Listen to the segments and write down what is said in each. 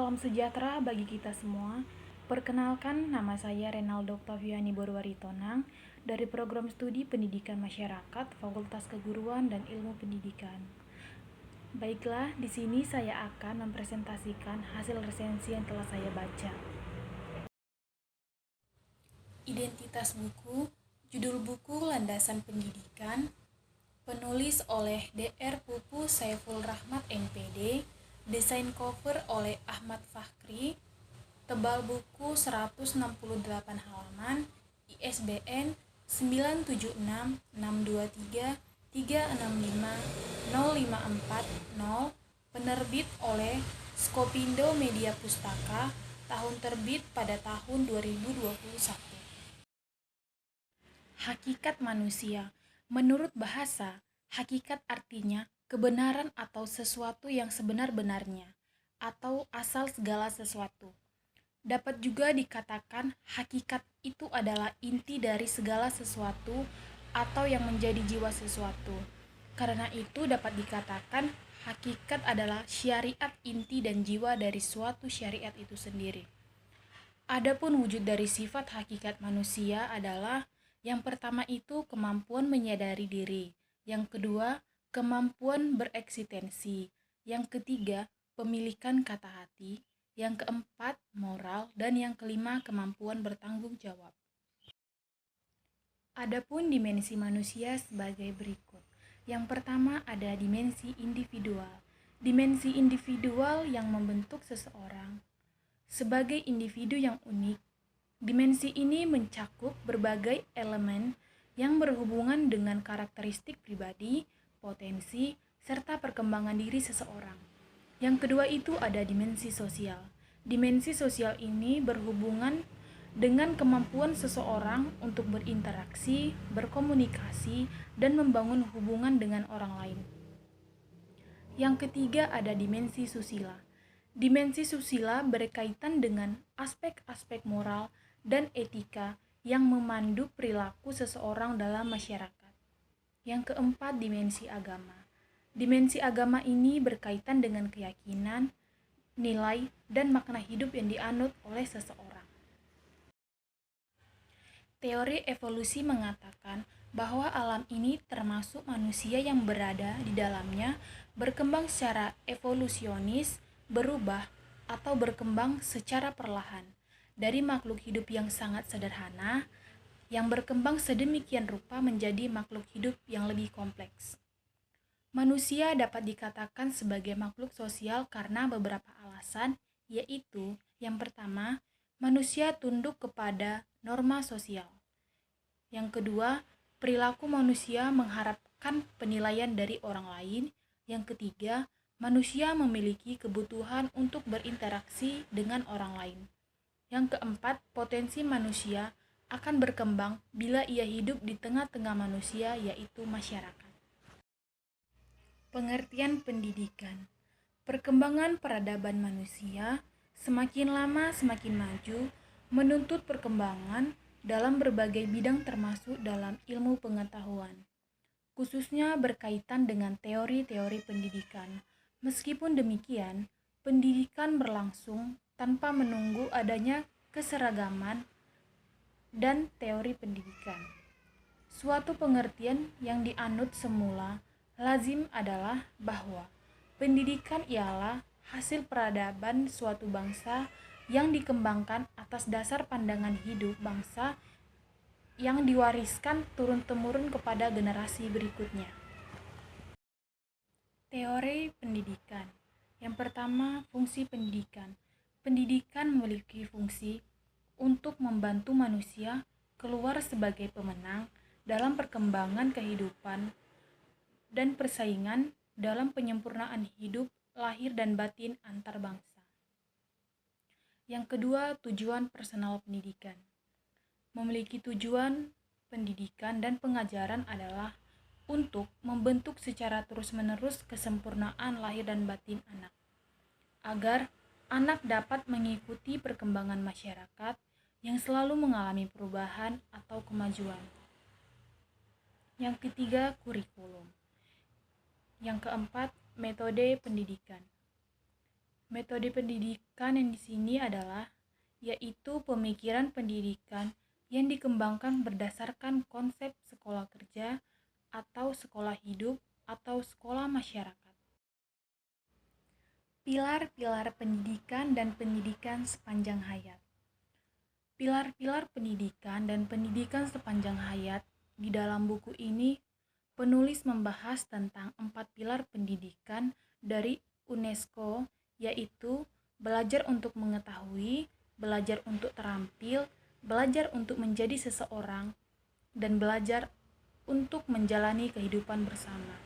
Salam sejahtera bagi kita semua. Perkenalkan, nama saya Renaldo Octaviani Borwaritonang dari Program Studi Pendidikan Masyarakat, Fakultas Keguruan dan Ilmu Pendidikan. Baiklah, di sini saya akan mempresentasikan hasil resensi yang telah saya baca. Identitas buku, judul buku Landasan Pendidikan, penulis oleh Dr. Pupu Saiful Rahmat MPD, desain cover oleh Ahmad Fakhri, tebal buku 168 halaman, ISBN 976-623-365-0540, penerbit oleh Skopindo Media Pustaka, tahun terbit pada tahun 2021. Hakikat manusia. Menurut bahasa, hakikat artinya kebenaran atau sesuatu yang sebenar-benarnya, atau asal segala sesuatu. Dapat juga dikatakan hakikat itu adalah inti dari segala sesuatu atau yang menjadi jiwa sesuatu. Karena itu dapat dikatakan hakikat adalah syariat inti dan jiwa dari suatu syariat itu sendiri. Adapun wujud dari sifat hakikat manusia adalah yang pertama itu kemampuan menyadari diri, yang kedua kemampuan bereksistensi, yang ketiga pemilikan kata hati, yang keempat moral, dan yang kelima kemampuan bertanggung jawab. Adapun dimensi manusia sebagai berikut. Yang pertama ada dimensi individual. Dimensi individual yang membentuk seseorang sebagai individu yang unik. Dimensi ini mencakup berbagai elemen yang berhubungan dengan karakteristik pribadi, potensi, serta perkembangan diri seseorang. Yang kedua itu ada dimensi sosial. Dimensi sosial ini berhubungan dengan kemampuan seseorang untuk berinteraksi, berkomunikasi, dan membangun hubungan dengan orang lain. Yang ketiga ada dimensi susila. Dimensi susila berkaitan dengan aspek-aspek moral dan etika yang memandu perilaku seseorang dalam masyarakat. Yang keempat, dimensi agama. Dimensi agama ini berkaitan dengan keyakinan, nilai, dan makna hidup yang dianut oleh seseorang. Teori evolusi mengatakan bahwa alam ini termasuk manusia yang berada di dalamnya berkembang secara evolusionis, berubah, atau berkembang secara perlahan dari makhluk hidup yang sangat sederhana yang berkembang sedemikian rupa menjadi makhluk hidup yang lebih kompleks. Manusia dapat dikatakan sebagai makhluk sosial karena beberapa alasan, yaitu yang pertama, manusia tunduk kepada norma sosial. Yang kedua, perilaku manusia mengharapkan penilaian dari orang lain. Yang ketiga, manusia memiliki kebutuhan untuk berinteraksi dengan orang lain. Yang keempat, potensi manusia akan berkembang bila ia hidup di tengah-tengah manusia, yaitu masyarakat. Pengertian pendidikan. Perkembangan peradaban manusia semakin lama semakin maju, menuntut perkembangan dalam berbagai bidang termasuk dalam ilmu pengetahuan, khususnya berkaitan dengan teori-teori pendidikan. Meskipun demikian, pendidikan berlangsung tanpa menunggu adanya keseragaman dan teori pendidikan. Suatu pengertian yang dianut semula lazim adalah bahwa pendidikan ialah hasil peradaban suatu bangsa yang dikembangkan atas dasar pandangan hidup bangsa yang diwariskan turun-temurun kepada generasi berikutnya. Teori pendidikan. Yang pertama, fungsi pendidikan. Pendidikan memiliki fungsi untuk membantu manusia keluar sebagai pemenang dalam perkembangan kehidupan dan persaingan dalam penyempurnaan hidup lahir dan batin antar bangsa. Yang kedua, tujuan personal pendidikan. Memiliki tujuan pendidikan dan pengajaran adalah untuk membentuk secara terus-menerus kesempurnaan lahir dan batin anak, agar anak dapat mengikuti perkembangan masyarakat yang selalu mengalami perubahan atau kemajuan. Yang ketiga, kurikulum. Yang keempat, metode pendidikan. Metode pendidikan yang di sini adalah yaitu pemikiran pendidikan yang dikembangkan berdasarkan konsep sekolah kerja atau sekolah hidup atau sekolah masyarakat. Pilar-pilar pendidikan dan pendidikan sepanjang hayat. Pilar-pilar pendidikan dan pendidikan sepanjang hayat di dalam buku ini, penulis membahas tentang 4 pilar pendidikan dari UNESCO, yaitu belajar untuk mengetahui, belajar untuk terampil, belajar untuk menjadi seseorang, dan belajar untuk menjalani kehidupan bersama.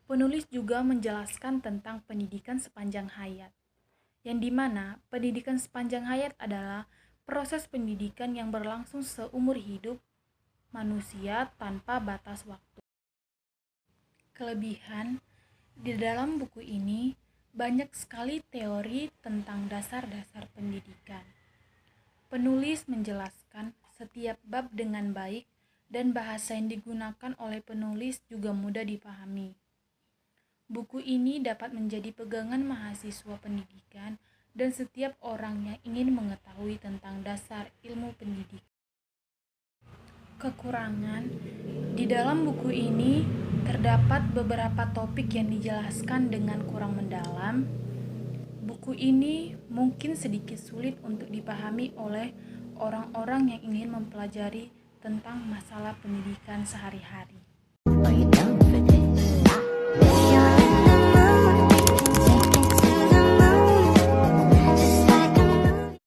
Penulis juga menjelaskan tentang pendidikan sepanjang hayat, yang dimana pendidikan sepanjang hayat adalah proses pendidikan yang berlangsung seumur hidup manusia tanpa batas waktu. Kelebihan, di dalam buku ini banyak sekali teori tentang dasar-dasar pendidikan. Penulis menjelaskan setiap bab dengan baik dan bahasa yang digunakan oleh penulis juga mudah dipahami. Buku ini dapat menjadi pegangan mahasiswa pendidikan dan setiap orang yang ingin mengetahui tentang dasar ilmu pendidikan. Kekurangan, di dalam buku ini terdapat beberapa topik yang dijelaskan dengan kurang mendalam. Buku ini mungkin sedikit sulit untuk dipahami oleh orang-orang yang ingin mempelajari tentang masalah pendidikan sehari-hari.